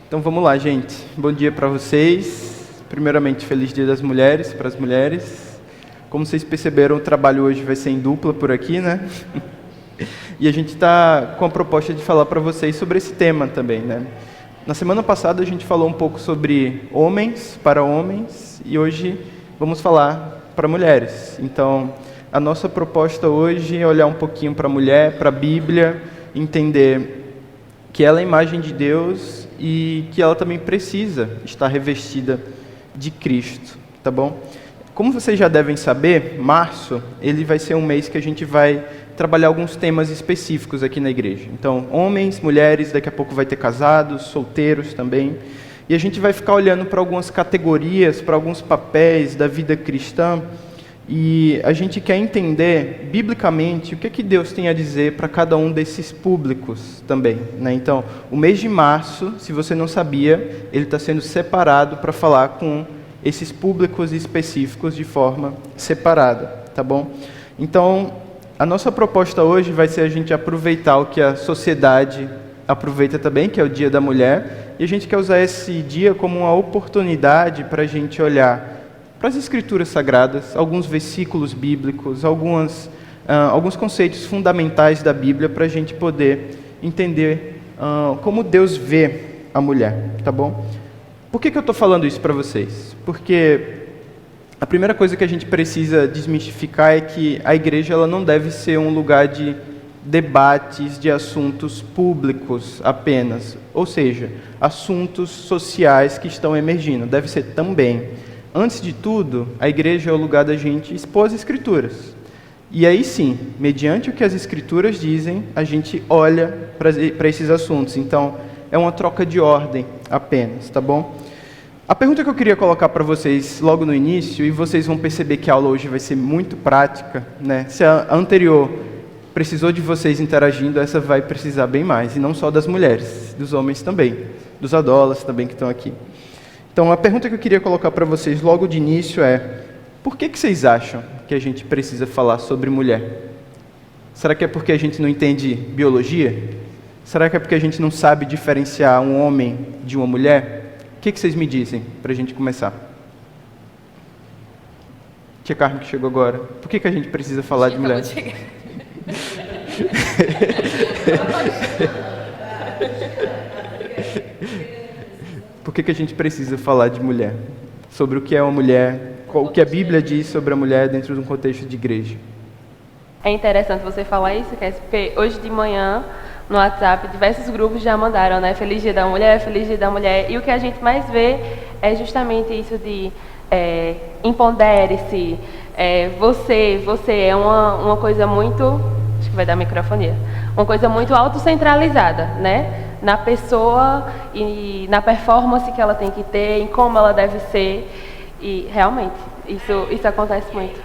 Então vamos lá, gente. Bom dia para vocês. Primeiramente, feliz Dia das Mulheres, para as mulheres. Como vocês perceberam, o trabalho hoje vai ser em dupla por aqui, né? E a gente está com a proposta de falar para vocês sobre esse tema também, né? Na semana passada a gente falou um pouco sobre homens para homens e hoje vamos falar para mulheres. Então, a nossa proposta hoje é olhar um pouquinho para a mulher, para a Bíblia, entender que ela é a imagem de Deus e que ela também precisa estar revestida de Cristo, tá bom? Como vocês já devem saber, março, ele vai ser um mês que a gente vai trabalhar alguns temas específicos aqui na igreja. Então, homens, mulheres, daqui a pouco vai ter casados, solteiros também. E a gente vai ficar olhando para algumas categorias, para alguns papéis da vida cristã. E a gente quer entender, biblicamente, o que Deus tem a dizer para cada um desses públicos também, né? Então, o mês de março, se você não sabia, ele está sendo separado para falar com esses públicos específicos de forma separada, tá bom? Então, a nossa proposta hoje vai ser a gente aproveitar o que a sociedade aproveita também, que é o Dia da Mulher, e a gente quer usar esse dia como uma oportunidade para a gente olhar para as Escrituras Sagradas, alguns versículos bíblicos, alguns conceitos fundamentais da Bíblia para a gente poder entender como Deus vê a mulher, tá bom? Por que eu estou falando isso para vocês? Porque a primeira coisa que a gente precisa desmistificar é que a igreja ela não deve ser um lugar de debates de assuntos públicos apenas, ou seja, assuntos sociais que estão emergindo, deve ser também. Antes de tudo, a igreja é o lugar da gente expor as Escrituras. E aí sim, mediante o que as Escrituras dizem, a gente olha para esses assuntos. Então, é uma troca de ordem apenas, tá bom? A pergunta que eu queria colocar para vocês logo no início, e vocês vão perceber que a aula hoje vai ser muito prática, né? Se a anterior precisou de vocês interagindo, essa vai precisar bem mais. E não só das mulheres, dos homens também, dos adolescentes também que estão aqui. Então, a pergunta que eu queria colocar para vocês logo de início é: por que vocês acham que a gente precisa falar sobre mulher? Será que é porque a gente não entende biologia? Será que é porque a gente não sabe diferenciar um homem de uma mulher? O que vocês me dizem para a gente começar? Tia Carmen que chegou agora. Por que a gente precisa falar de mulher? Por que a gente precisa falar de mulher? Sobre o que é uma mulher, o que a Bíblia diz sobre a mulher dentro de um contexto de igreja. É interessante você falar isso, porque hoje de manhã, no WhatsApp, diversos grupos já mandaram, né? Feliz Dia da Mulher, Feliz Dia da Mulher. E o que a gente mais vê é justamente isso de empodere-se, você é uma coisa muito, acho que vai dar microfonia, uma coisa muito autocentralizada, né? Na pessoa e na performance que ela tem que ter, em como ela deve ser, e realmente, isso acontece muito.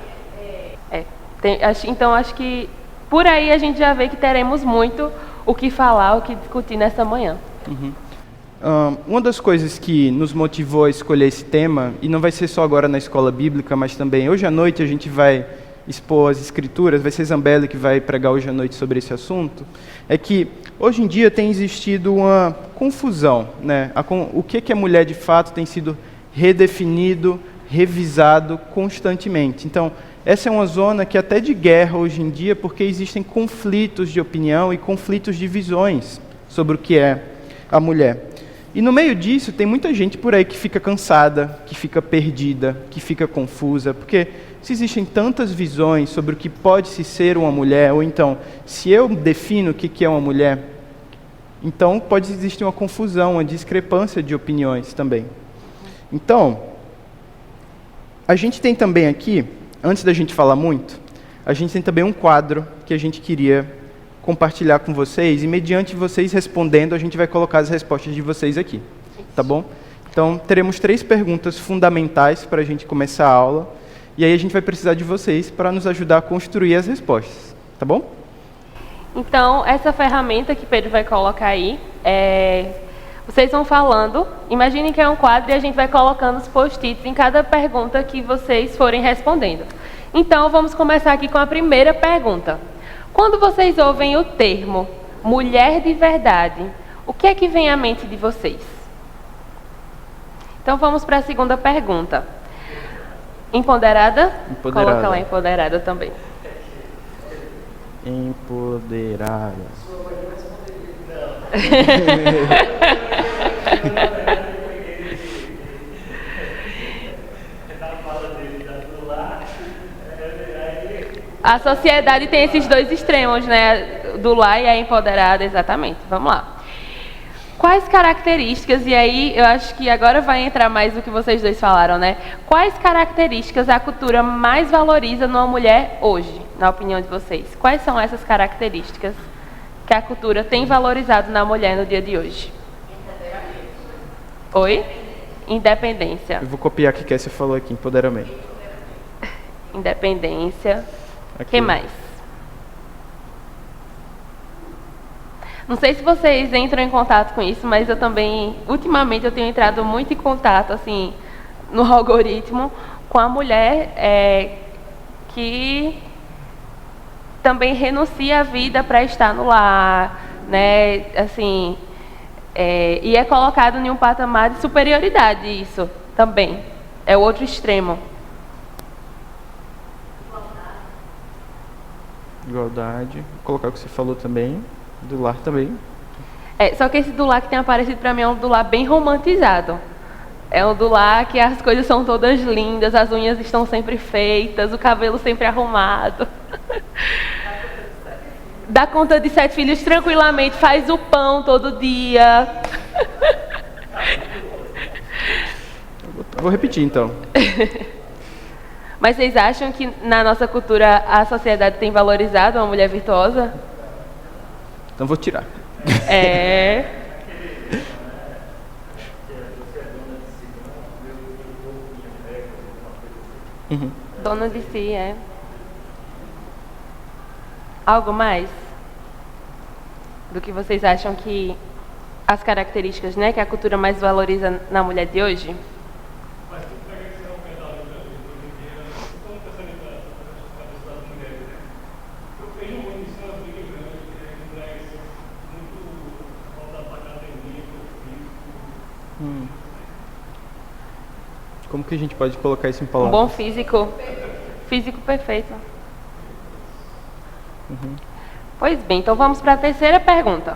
Então, acho que por aí a gente já vê que teremos muito o que falar, o que discutir nessa manhã. Uhum. Uma das coisas que nos motivou a escolher esse tema, e não vai ser só agora na escola bíblica, mas também hoje à noite a gente vai expor as Escrituras, vai ser Zambelli que vai pregar hoje à noite sobre esse assunto, é que hoje em dia tem existido uma confusão, né? O que é mulher de fato tem sido redefinido, revisado constantemente. Então, essa é uma zona que até de guerra hoje em dia, porque existem conflitos de opinião e conflitos de visões sobre o que é a mulher. E no meio disso, tem muita gente por aí que fica cansada, que fica perdida, que fica confusa, porque se existem tantas visões sobre o que pode se ser uma mulher, ou então, se eu defino o que é uma mulher, então pode existir uma confusão, uma discrepância de opiniões também. Então, a gente tem também aqui, antes da gente falar muito, a gente tem também um quadro que a gente queria compartilhar com vocês, e mediante vocês respondendo, a gente vai colocar as respostas de vocês aqui, tá bom? Então, teremos 3 perguntas fundamentais para a gente começar a aula, e aí a gente vai precisar de vocês para nos ajudar a construir as respostas, tá bom? Então, essa ferramenta que Pedro vai colocar aí, vocês vão falando, imaginem que é um quadro e a gente vai colocando os post-its em cada pergunta que vocês forem respondendo. Então, vamos começar aqui com a primeira pergunta. Quando vocês ouvem o termo mulher de verdade, o que é que vem à mente de vocês? Então vamos para a segunda pergunta. Empoderada? Empoderada. Coloca lá empoderada também. Empoderada. A sociedade tem esses dois extremos, né? Do lar e a empoderada, exatamente. Vamos lá. Quais características, e aí eu acho que agora vai entrar mais do que vocês dois falaram, né? Quais características a cultura mais valoriza numa mulher hoje, na opinião de vocês? Quais são essas características que a cultura tem valorizado na mulher no dia de hoje? Oi? Independência. Eu vou copiar o que Kessia falou aqui, empoderamento. Independência. O Aqui. que mais? Não sei se vocês entram em contato com isso, mas eu também, ultimamente, eu tenho entrado muito em contato, assim, no algoritmo, com a mulher que também renuncia à vida para estar no lar, né? Assim, e é colocado em um patamar de superioridade, isso também. É o outro extremo. Igualdade. Vou colocar o que você falou também. Do lar também. Só que esse do lar que tem aparecido para mim é um do lar bem romantizado. É um do lar que as coisas são todas lindas, as unhas estão sempre feitas, o cabelo sempre arrumado. Dá conta de 7 filhos tranquilamente, faz o pão todo dia. Vou repetir então. Mas vocês acham que na nossa cultura a sociedade tem valorizado uma mulher virtuosa? Então vou tirar. Uhum. Dona de si, Algo mais? Do que vocês acham que as características, né, que a cultura mais valoriza na mulher de hoje? Como que a gente pode colocar isso em Um palavras? bom físico. Físico perfeito. Pois bem, então vamos para a terceira pergunta.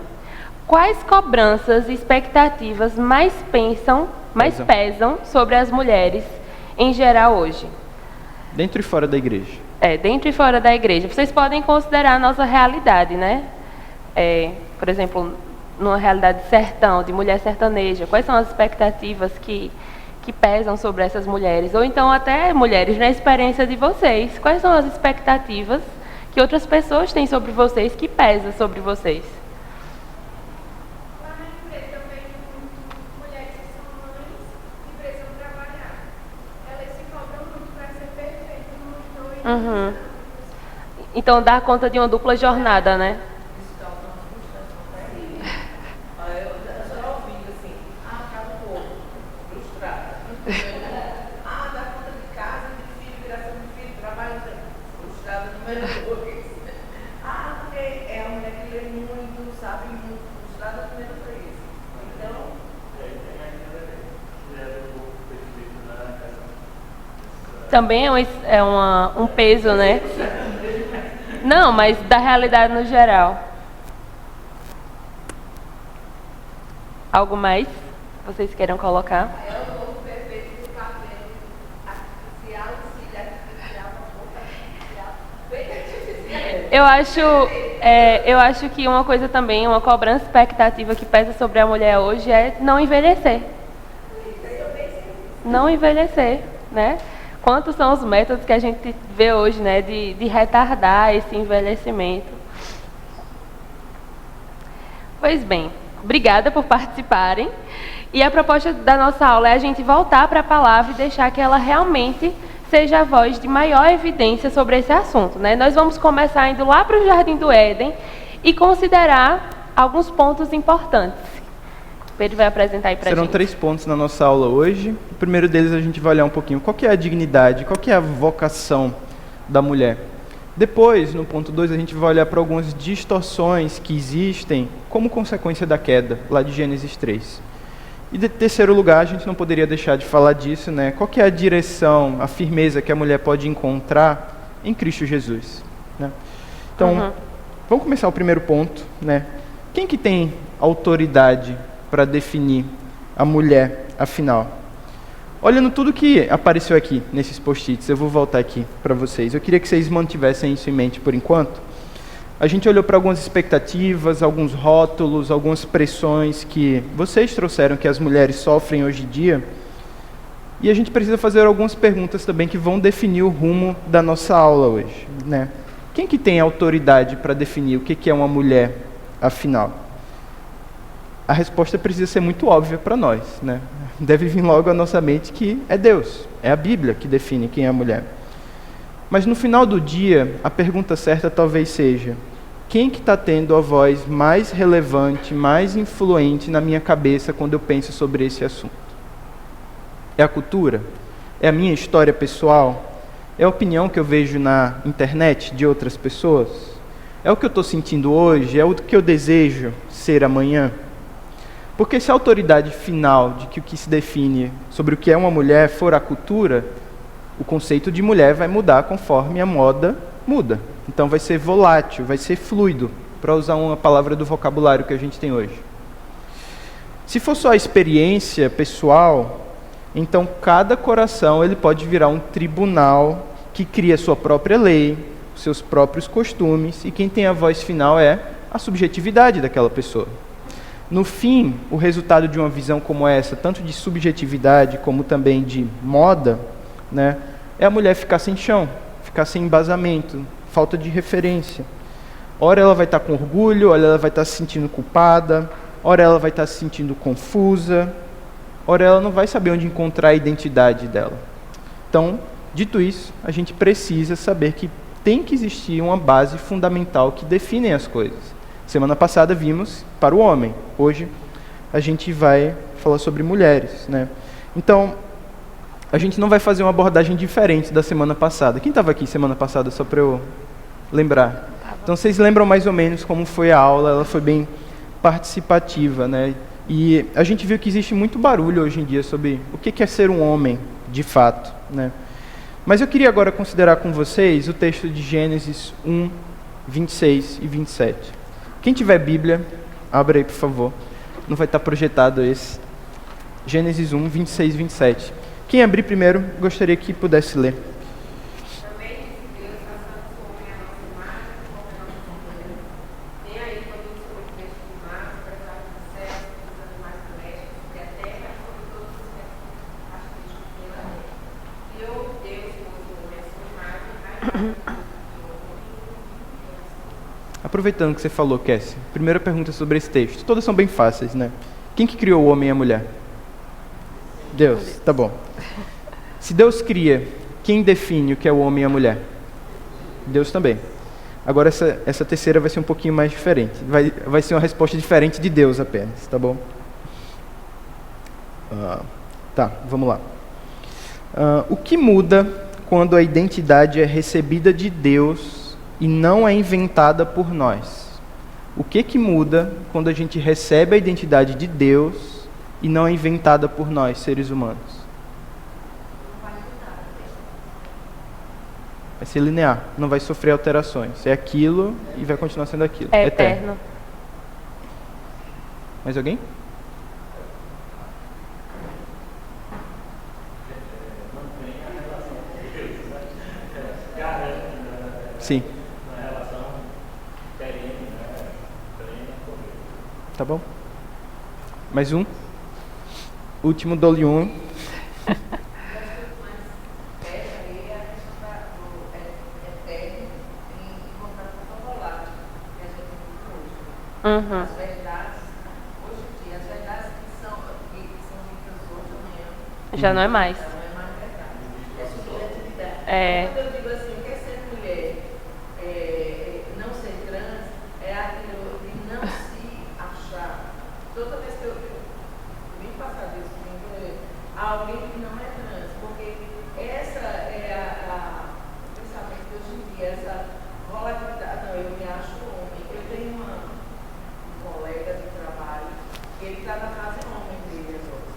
Quais cobranças e expectativas mais pesam sobre as mulheres em geral hoje? Dentro e fora da igreja. Dentro e fora da igreja. Vocês podem considerar a nossa realidade, né? Por exemplo, numa realidade de sertão, de mulher sertaneja, quais são as expectativas que pesam sobre essas mulheres? Ou então até mulheres, na experiência de vocês, quais são as expectativas que outras pessoas têm sobre vocês que pesam sobre vocês? Lá na empresa eu vejo mulheres que são mães e precisam trabalhar. Elas se cobram muito para ser perfeitas nos dois. Então dá conta de uma dupla jornada, né? Também um peso, né? Não, mas da realidade no geral. Algo mais vocês queiram colocar? Eu acho que uma coisa também, uma cobrança expectativa que pesa sobre a mulher hoje é não envelhecer. Não envelhecer, né? Quantos são os métodos que a gente vê hoje, né, de retardar esse envelhecimento? Pois bem, obrigada por participarem. E a proposta da nossa aula é a gente voltar para a palavra e deixar que ela realmente seja a voz de maior evidência sobre esse assunto, né? Nós vamos começar indo lá para o Jardim do Éden e considerar alguns pontos importantes. Pedro vai apresentar aí para a gente. Serão 3 pontos na nossa aula hoje. O primeiro deles a gente vai olhar um pouquinho qual que é a dignidade, qual que é a vocação da mulher. Depois, no ponto 2, a gente vai olhar para algumas distorções que existem como consequência da queda, lá de Gênesis 3. E de terceiro lugar, a gente não poderia deixar de falar disso, né? Qual que é a direção, a firmeza que a mulher pode encontrar em Cristo Jesus, né? Então, vamos começar o primeiro ponto, né? Quem que tem autoridade para definir a mulher, afinal? Olhando tudo que apareceu aqui nesses post-its, eu vou voltar aqui para vocês. Eu queria que vocês mantivessem isso em mente por enquanto. A gente olhou para algumas expectativas, alguns rótulos, algumas pressões que vocês trouxeram que as mulheres sofrem hoje em dia. E a gente precisa fazer algumas perguntas também que vão definir o rumo da nossa aula hoje, né? Quem que tem autoridade para definir o que é uma mulher, afinal? A resposta precisa ser muito óbvia para nós, né? Deve vir logo à nossa mente que é Deus, é a Bíblia que define quem é a mulher. Mas no final do dia, a pergunta certa talvez seja: quem que está tendo a voz mais relevante, mais influente na minha cabeça quando eu penso sobre esse assunto? É a cultura? É a minha história pessoal? É a opinião que eu vejo na internet de outras pessoas? É o que eu estou sentindo hoje? É o que eu desejo ser amanhã? Porque se a autoridade final de que o que se define sobre o que é uma mulher for a cultura, o conceito de mulher vai mudar conforme a moda muda. Então vai ser volátil, vai ser fluido, para usar uma palavra do vocabulário que a gente tem hoje. Se for só a experiência pessoal, então cada coração ele pode virar um tribunal que cria sua própria lei, seus próprios costumes, e quem tem a voz final é a subjetividade daquela pessoa. No fim, o resultado de uma visão como essa, tanto de subjetividade como também de moda, né, é a mulher ficar sem chão, ficar sem embasamento, falta de referência. Ora ela vai estar com orgulho, ora ela vai estar se sentindo culpada, ora ela vai estar se sentindo confusa, ora ela não vai saber onde encontrar a identidade dela. Então, dito isso, a gente precisa saber que tem que existir uma base fundamental que define as coisas. Semana passada vimos para o homem, hoje a gente vai falar sobre mulheres, né? Então, a gente não vai fazer uma abordagem diferente da semana passada. Quem estava aqui semana passada, só para eu lembrar? Então, vocês lembram mais ou menos como foi a aula? Ela foi bem participativa, né? E a gente viu que existe muito barulho hoje em dia sobre o que é ser um homem, de fato, né? Mas eu queria agora considerar com vocês o texto de Gênesis 1, 26 e 27. Quem tiver Bíblia, abre aí, por favor. Não vai estar projetado esse. Gênesis 1, 26 e 27. Quem abrir primeiro, gostaria que pudesse ler. Também disse Deus, façamos o homem à nossa imagem, conforme a nossa semelhança. Tem aí todo o seu peixe do mar, sobre as aves do céu, sobre os animais domésticos, sobre a terra, sobre todos os característicos pela terra. E Deus pôs o homem à sua imagem, Aproveitando que você falou, Cassie, primeira pergunta sobre esse texto. Todas são bem fáceis, né? Quem que criou o homem e a mulher? Deus, tá bom. Se Deus cria, quem define o que é o homem e a mulher? Deus também. Agora essa terceira vai ser um pouquinho mais diferente. Vai ser uma resposta diferente de Deus apenas, tá bom? Tá, vamos lá. O que muda quando a identidade é recebida de Deus e não é inventada por nós? O que muda quando a gente recebe a identidade de Deus e não é inventada por nós, seres humanos? Vai ser linear, não vai sofrer alterações. É aquilo e vai continuar sendo aquilo. É eterno. Mais alguém? Sim. Tá bom? Mais um. Último, dou-lhe um. Uhum. As verdades, hoje em dia, as verdades que são ditas hoje, amanhã, Já não é mais. não é mais verdade. É subjetividade. É. Quando eu digo assim, o que é ser mulher, não ser trans, é aquilo de não se achar. Toda vez que eu vim passar disso, alguém que não é trans, porque essa é o pensamento de hoje em dia, essa volatilidade. Não, eu me acho homem. Eu tenho um colega de trabalho, ele está na fase homem dele agora.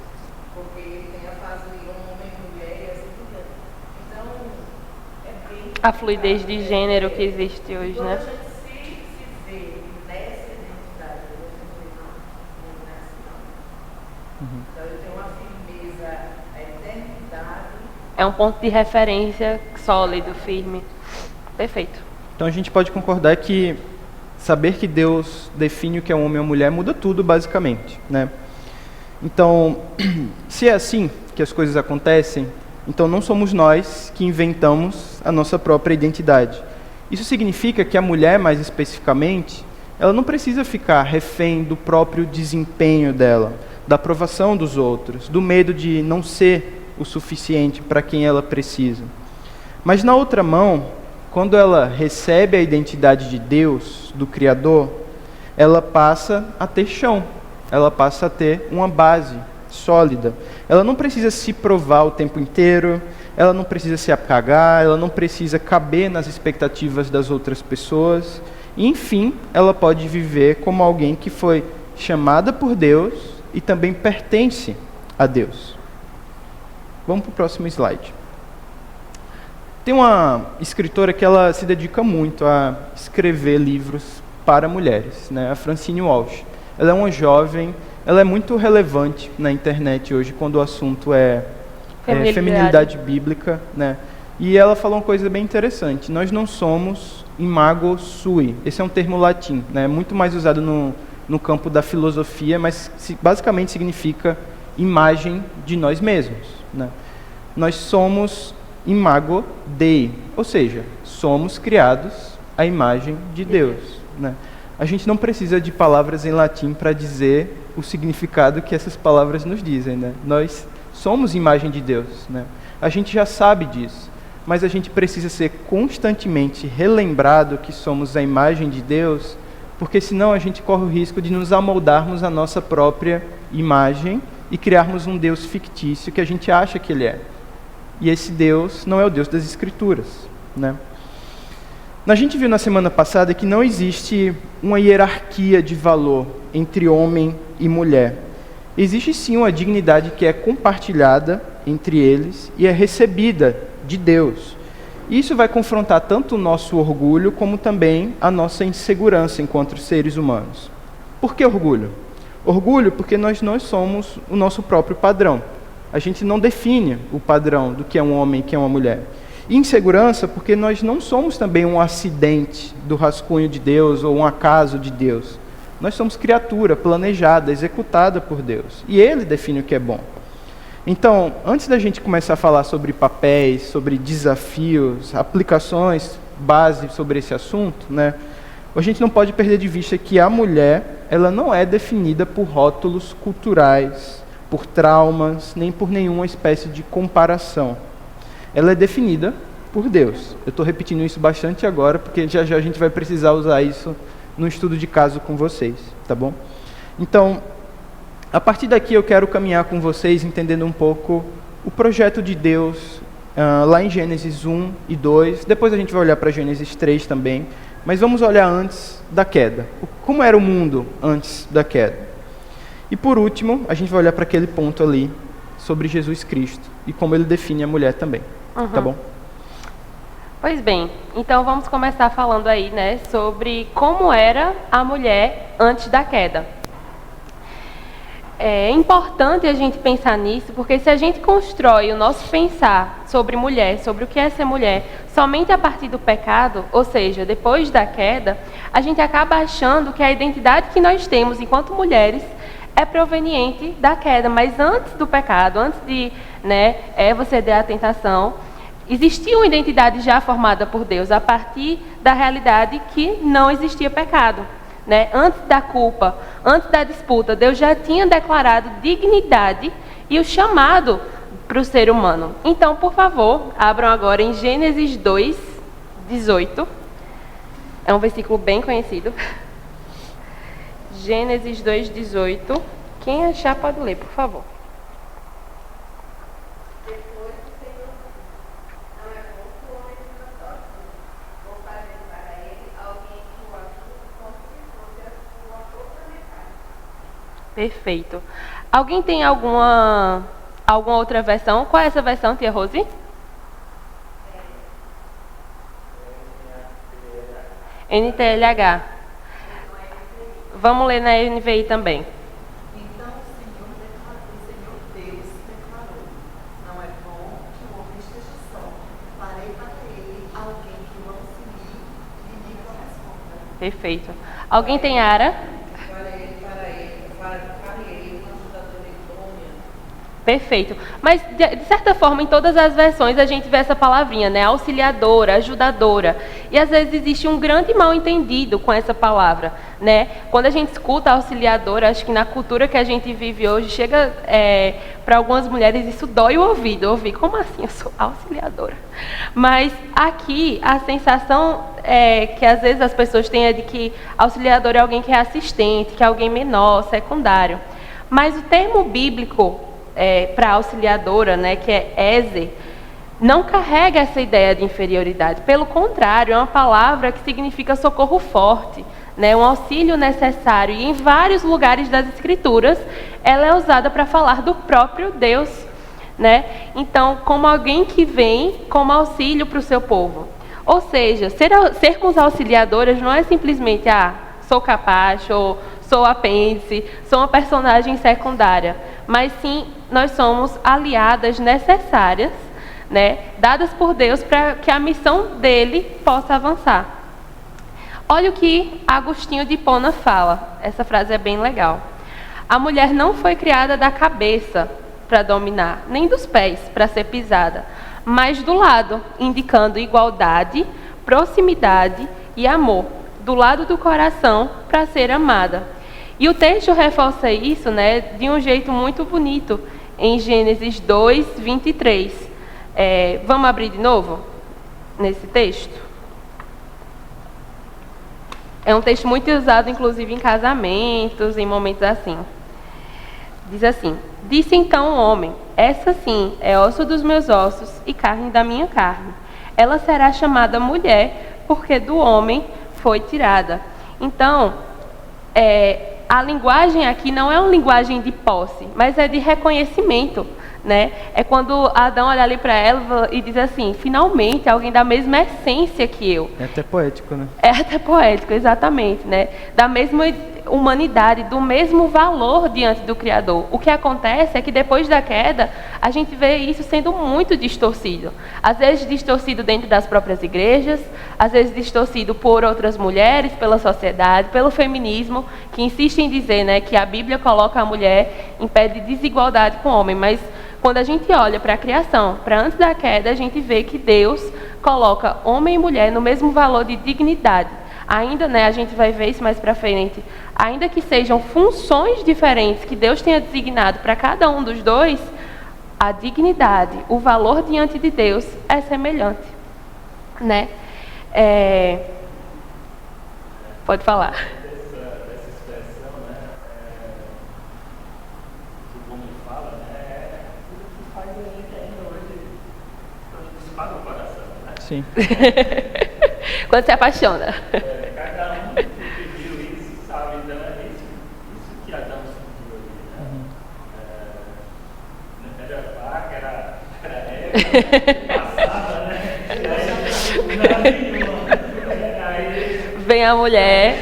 a fluidez de gênero que existe hoje, Quando a né? gente se vê nessa identidade, eu sempre não é assim, não. Então eu tenho uma firmeza, a eternidade. É um ponto de referência sólido, firme. Perfeito. Então a gente pode concordar que saber que Deus define o que é um homem ou mulher muda tudo, basicamente, né? Então, se é assim que as coisas acontecem, então não somos nós que inventamos a nossa própria identidade. Isso significa que a mulher, mais especificamente, ela não precisa ficar refém do próprio desempenho dela, da aprovação dos outros, do medo de não ser o suficiente para quem ela precisa. Mas na outra mão, quando ela recebe a identidade de Deus, do Criador, ela passa a ter chão, ela passa a ter uma base sólida. Ela não precisa se provar o tempo inteiro, ela não precisa se apagar, ela não precisa caber nas expectativas das outras pessoas. E, enfim, ela pode viver como alguém que foi chamada por Deus e também pertence a Deus. Vamos para o próximo slide. Tem uma escritora que ela se dedica muito a escrever livros para mulheres, né? A Francine Walsh. Ela é uma jovem, ela é muito relevante na internet hoje quando o assunto é feminilidade bíblica, né? E ela falou uma coisa bem interessante. Nós não somos imago sui. Esse é um termo latim, né? Muito mais usado no campo da filosofia, mas basicamente significa imagem de nós mesmos, né? Nós somos imago Dei, ou seja, somos criados à imagem de Deus, né? A gente não precisa de palavras em latim para dizer o significado que essas palavras nos dizem, né? Nós somos imagem de Deus, né? A gente já sabe disso, mas a gente precisa ser constantemente relembrado que somos a imagem de Deus, porque senão a gente corre o risco de nos amoldarmos à nossa própria imagem e criarmos um Deus fictício que a gente acha que ele é. E esse Deus não é o Deus das Escrituras, né? A gente viu na semana passada que não existe uma hierarquia de valor entre homem e mulher. Existe sim uma dignidade que é compartilhada entre eles e é recebida de Deus. Isso vai confrontar tanto o nosso orgulho como também a nossa insegurança enquanto seres humanos. Por que orgulho? Orgulho porque nós não somos o nosso próprio padrão. A gente não define o padrão do que é um homem e que é uma mulher. Insegurança porque nós não somos também um acidente do rascunho de Deus ou um acaso de Deus. Nós somos criatura planejada, executada por Deus. E Ele define o que é bom. Então, antes da gente começar a falar sobre papéis, sobre desafios, aplicações, base sobre esse assunto, né, a gente não pode perder de vista que a mulher, ela não é definida por rótulos culturais, por traumas, nem por nenhuma espécie de comparação. Ela é definida por Deus. Eu estou repetindo isso bastante agora, porque já já a gente vai precisar usar isso no estudo de caso com vocês, tá bom? Então, a partir daqui eu quero caminhar com vocês, entendendo um pouco o projeto de Deus, lá em Gênesis 1 e 2, depois a gente vai olhar para Gênesis 3 também, mas vamos olhar antes da queda. Como era o mundo antes da queda? E por último, a gente vai olhar para aquele ponto ali, sobre Jesus Cristo, e como ele define a mulher também. Tá bom? Pois bem, então vamos começar falando aí, né, sobre como era a mulher antes da queda. É importante a gente pensar nisso, porque se a gente constrói o nosso pensar sobre mulher, sobre o que é ser mulher, somente a partir do pecado, ou seja, depois da queda, a gente acaba achando que a identidade que nós temos enquanto mulheres é proveniente da queda, mas antes do pecado, antes de, né, Eva ceder à tentação, existia uma identidade já formada por Deus, a partir da realidade que não existia pecado, né? Antes da culpa, antes da disputa, Deus já tinha declarado dignidade e o chamado para o ser humano. Então, por favor, abram agora em Gênesis 2, 18. É um versículo bem conhecido. Gênesis 2, 18. Quem achar pode ler, por favor. Perfeito. Alguém tem alguma outra versão? Qual é essa versão, tia Rose? NTLH. Vamos ler na NVI também. Então o Senhor Deus declarou: não é bom que o homem esteja só. Farei para ele alguém que o auxilie e lhe corresponda. Perfeito. Alguém tem Ara? Farei uma ajudadora idônea. Perfeito. Mas, de certa forma, em todas as versões a gente vê essa palavrinha, né? Auxiliadora, ajudadora. E às vezes existe um grande mal-entendido com essa palavra, né? Quando a gente escuta auxiliadora, acho que na cultura que a gente vive hoje, chega para algumas mulheres, isso dói o ouvido. Ouvir, como assim? Eu sou auxiliadora. Mas aqui, a sensação que às vezes as pessoas têm é de que auxiliador é alguém que é assistente, que é alguém menor, secundário. Mas o termo bíblico para auxiliadora, né, que é Ezer, não carrega essa ideia de inferioridade. Pelo contrário, é uma palavra que significa socorro forte, né, um auxílio necessário. E em vários lugares das Escrituras, ela é usada para falar do próprio Deus, né? Então, como alguém que vem como auxílio para o seu povo. Ou seja, sermos auxiliadoras não é simplesmente, sou capaz, ou sou apêndice, sou uma personagem secundária. Mas sim, nós somos aliadas necessárias, né, dadas por Deus para que a missão dele possa avançar. Olha o que Agostinho de Hipona fala. Essa frase é bem legal. A mulher não foi criada da cabeça para dominar, nem dos pés para ser pisada, mas do lado, indicando igualdade, proximidade e amor, do lado do coração para ser amada. E o texto reforça isso, né, de um jeito muito bonito, em Gênesis 2, 23. Vamos abrir de novo nesse texto? É um texto muito usado, inclusive, em casamentos, em momentos assim. Diz assim: disse então o homem: essa sim é osso dos meus ossos e carne da minha carne. Ela será chamada mulher, porque do homem foi tirada. Então, a linguagem aqui não é uma linguagem de posse, mas é de reconhecimento, né? É quando Adão olha ali para ela e diz assim: finalmente, alguém da mesma essência que eu. É até poético, né? É até poético, exatamente, né? Da mesma humanidade, do mesmo valor diante do Criador. O que acontece é que depois da queda, a gente vê isso sendo muito distorcido. Às vezes distorcido dentro das próprias igrejas, às vezes distorcido por outras mulheres, pela sociedade, pelo feminismo, que insiste em dizer, né, que a Bíblia coloca a mulher em pé de desigualdade com o homem. Mas quando a gente olha para a criação, para antes da queda, a gente vê que Deus coloca homem e mulher no mesmo valor de dignidade. Ainda, né, a gente vai ver isso mais para frente, ainda que sejam funções diferentes que Deus tenha designado para cada um dos dois, a dignidade, o valor diante de Deus é semelhante, né? Pode falar. Essa expressão, né, que o homem fala, né, é tudo que faz a gente ainda hoje dispara o coração, né? Sim. Quando se apaixona. Cada um que viu isso sabe, então é isso que Adão sentiu ali, né? Era vaca, era Eva, passava, né? Não era nenhuma. Aí, Vem a mulher.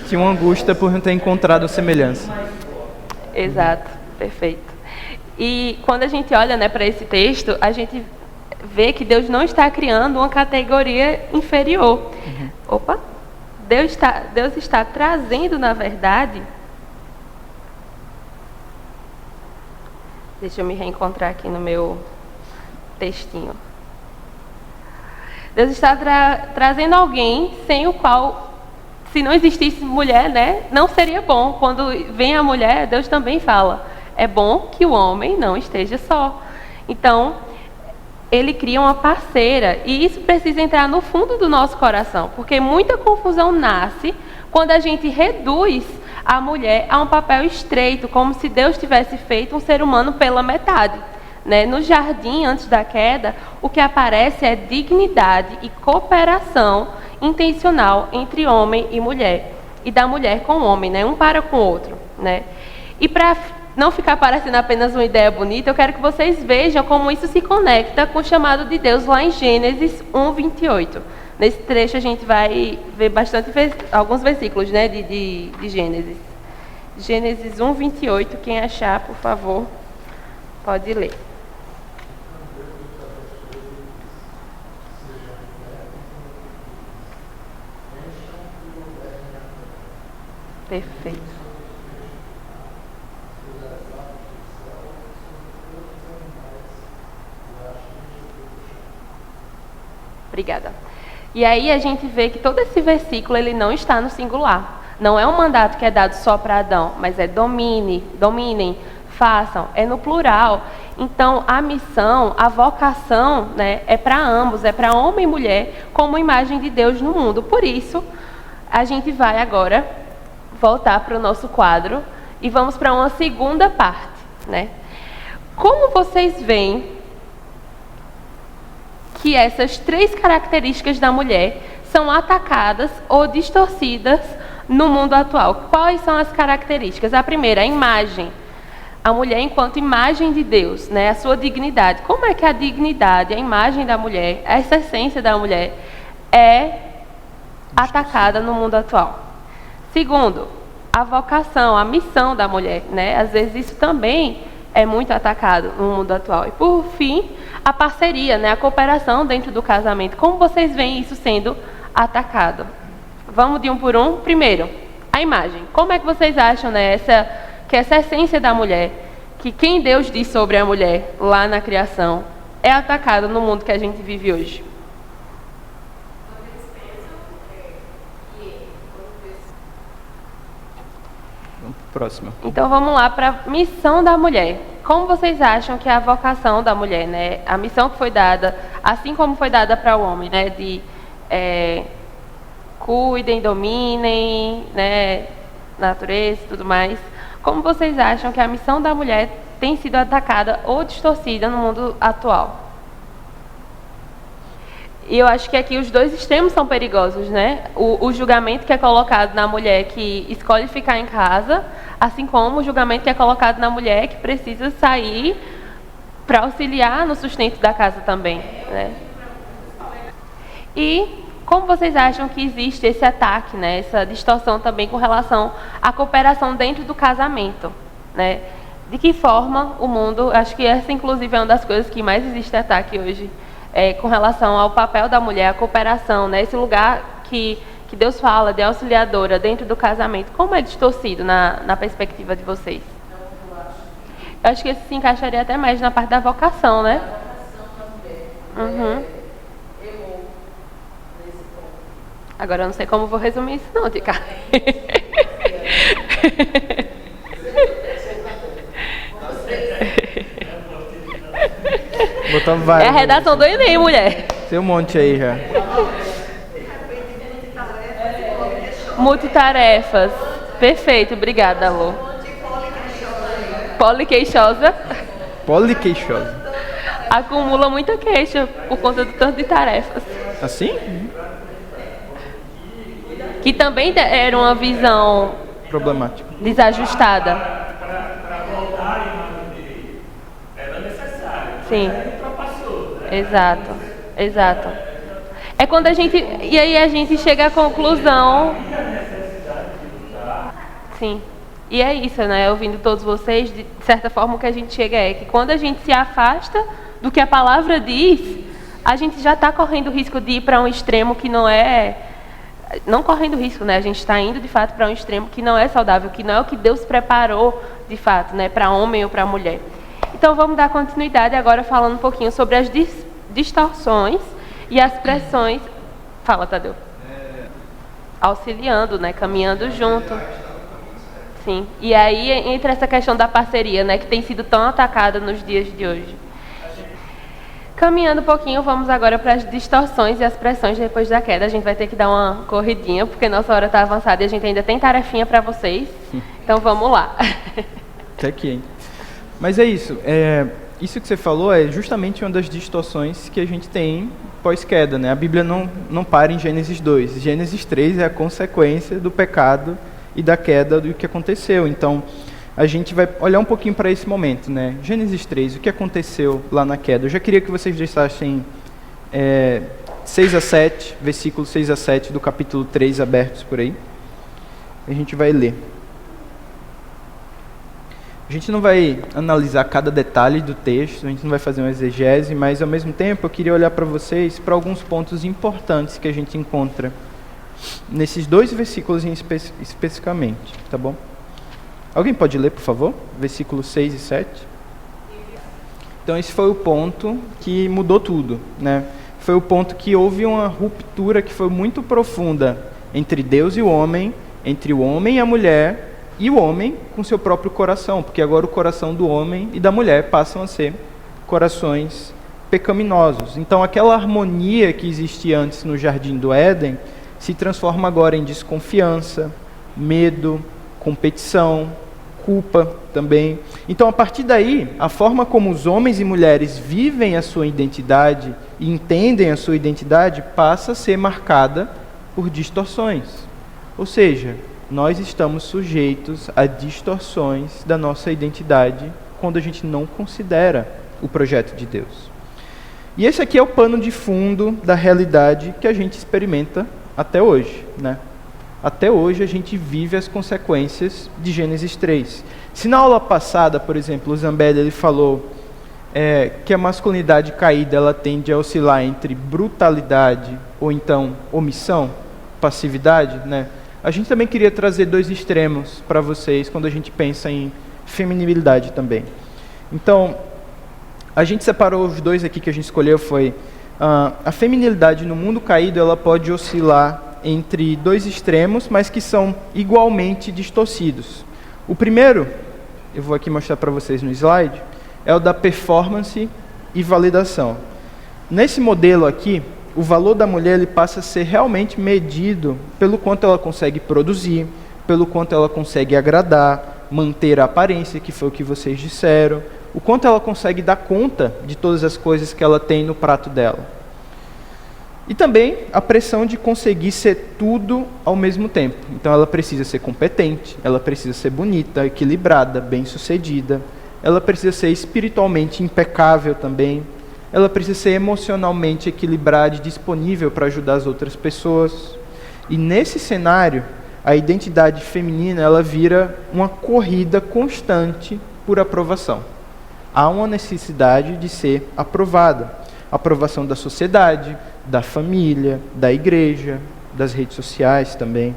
Tinha uma angústia por não ter encontrado semelhança. Exato, perfeito. E quando a gente olha, né, para esse texto, a gente vê que Deus não está criando uma categoria inferior. Opa! Deus está trazendo, na verdade... Deixa eu me reencontrar aqui no meu textinho. Deus está trazendo alguém sem o qual, se não existisse mulher, né, não seria bom. Quando vem a mulher, Deus também fala: é bom que o homem não esteja só. Então, ele cria uma parceira, e isso precisa entrar no fundo do nosso coração, porque muita confusão nasce quando a gente reduz a mulher a um papel estreito, como se Deus tivesse feito um ser humano pela metade, né? No jardim, antes da queda, o que aparece é dignidade e cooperação intencional entre homem e mulher, e da mulher com o homem, né? Um para com o outro, né? E para não ficar parecendo apenas uma ideia bonita, eu quero que vocês vejam como isso se conecta com o chamado de Deus lá em Gênesis 1:28. Nesse trecho a gente vai ver alguns versículos, né, de Gênesis. Gênesis 1, 28, quem achar, por favor, pode ler. Perfeito. Obrigada. E aí a gente vê que todo esse versículo ele não está no singular. Não é um mandato que é dado só para Adão, mas é dominem, façam, é no plural. Então a missão, a vocação, né, é para ambos, é para homem e mulher, como imagem de Deus no mundo. Por isso, a gente vai agora voltar para o nosso quadro e vamos para uma segunda parte, né? Como vocês veem que essas 3 características da mulher são atacadas ou distorcidas no mundo atual? Quais são as características? A primeira, a imagem. A mulher enquanto imagem de Deus, né? A sua dignidade. Como é que a dignidade, a imagem da mulher, essa essência da mulher é atacada no mundo atual? Segundo, a vocação, a missão da mulher, né? Às vezes isso também é muito atacado no mundo atual. E por fim, a parceria, né? A cooperação dentro do casamento. Como vocês veem isso sendo atacado? Vamos de um por um. Primeiro, a imagem. Como é que vocês acham, né, que essa essência da mulher, que quem Deus diz sobre a mulher lá na criação, é atacada no mundo que a gente vive hoje? Próximo. Então vamos lá para a missão da mulher. Como vocês acham que é a vocação da mulher, né? A missão que foi dada, assim como foi dada para o homem, né? De cuidem, dominem, né? Natureza e tudo mais. Como vocês acham que a missão da mulher tem sido atacada ou distorcida no mundo atual? E eu acho que aqui os dois extremos são perigosos, né? O julgamento que é colocado na mulher que escolhe ficar em casa, assim como o julgamento que é colocado na mulher que precisa sair para auxiliar no sustento da casa também, né? E como vocês acham que existe esse ataque, né? Essa distorção também com relação à cooperação dentro do casamento, né? De que forma o mundo, acho que essa inclusive é uma das coisas que mais existe ataque hoje, com relação ao papel da mulher, a cooperação, né? Esse lugar que Deus fala de auxiliadora dentro do casamento, como é distorcido na perspectiva de vocês? Eu acho que esse se encaixaria até mais na parte da vocação, né? Uhum. Agora eu não sei como vou resumir isso não, Dica. É a redação do Enem, mulher. Tem um monte aí já. Multitarefas. Perfeito, obrigada, Alô. Poliqueixosa. Poliqueixosa. Acumula muita queixa por conta do tanto de tarefas. Assim? Que também era uma visão Problemático. desajustada. Sim. Exato, exato. É quando a gente... E aí a gente chega à conclusão... Sim. E é isso, né? Ouvindo todos vocês, de certa forma o que a gente chega é que quando a gente se afasta do que a palavra diz, a gente já está correndo o risco de ir para um extremo que não é... Não correndo risco, né? A gente está indo de fato para um extremo que não é saudável, que não é o que Deus preparou de fato, né? Para homem ou para mulher. Então vamos dar continuidade agora falando um pouquinho sobre as distorções e as pressões. Fala, Tadeu. Auxiliando, né? Caminhando junto. Sim. E aí entra essa questão da parceria, né? Que tem sido tão atacada nos dias de hoje. Caminhando um pouquinho, vamos agora para as distorções e as pressões depois da queda. A gente vai ter que dar uma corridinha, porque nossa hora está avançada e a gente ainda tem tarefinha para vocês. Então vamos lá. Até aqui, hein? Mas é isso. Isso que você falou é justamente uma das distorções que a gente tem pós-queda, né? A Bíblia não para em Gênesis 2. Gênesis 3 é a consequência do pecado e da queda do que aconteceu. Então, a gente vai olhar um pouquinho para esse momento, né? Gênesis 3, o que aconteceu lá na queda? Eu já queria que vocês deixassem 6 a 7, versículos 6 a 7 do capítulo 3 abertos por aí. A gente vai ler. A gente não vai analisar cada detalhe do texto, a gente não vai fazer uma exegese, mas ao mesmo tempo eu queria olhar para vocês para alguns pontos importantes que a gente encontra nesses 2 versículos especificamente, tá bom? Alguém pode ler, por favor? Versículos 6 e 7. Então esse foi o ponto que mudou tudo, né? Foi o ponto que houve uma ruptura que foi muito profunda entre Deus e o homem, entre o homem e a mulher, e o homem com seu próprio coração, porque agora o coração do homem e da mulher passam a ser corações pecaminosos. Então aquela harmonia que existia antes no Jardim do Éden se transforma agora em desconfiança, medo, competição, culpa também. Então a partir daí, a forma como os homens e mulheres vivem a sua identidade e entendem a sua identidade passa a ser marcada por distorções. Ou seja, nós estamos sujeitos a distorções da nossa identidade quando a gente não considera o projeto de Deus. E esse aqui é o pano de fundo da realidade que a gente experimenta até hoje, né? Até hoje a gente vive as consequências de Gênesis 3. Se na aula passada, por exemplo, o Zambelli ele falou que a masculinidade caída ela tende a oscilar entre brutalidade ou então omissão, passividade, né? A gente também queria trazer 2 extremos para vocês quando a gente pensa em feminilidade também. Então, a gente separou os 2 aqui que a gente escolheu, foi a feminilidade no mundo caído, ela pode oscilar entre 2 extremos, mas que são igualmente distorcidos. O primeiro, eu vou aqui mostrar para vocês no slide, é o da performance e validação. Nesse modelo aqui, o valor da mulher ele passa a ser realmente medido pelo quanto ela consegue produzir, pelo quanto ela consegue agradar, manter a aparência, que foi o que vocês disseram, o quanto ela consegue dar conta de todas as coisas que ela tem no prato dela. E também a pressão de conseguir ser tudo ao mesmo tempo. Então ela precisa ser competente, ela precisa ser bonita, equilibrada, bem-sucedida, ela precisa ser espiritualmente impecável também, ela precisa ser emocionalmente equilibrada e disponível para ajudar as outras pessoas. E nesse cenário, a identidade feminina ela vira uma corrida constante por aprovação. Há uma necessidade de ser aprovada. Aprovação da sociedade, da família, da igreja, das redes sociais também.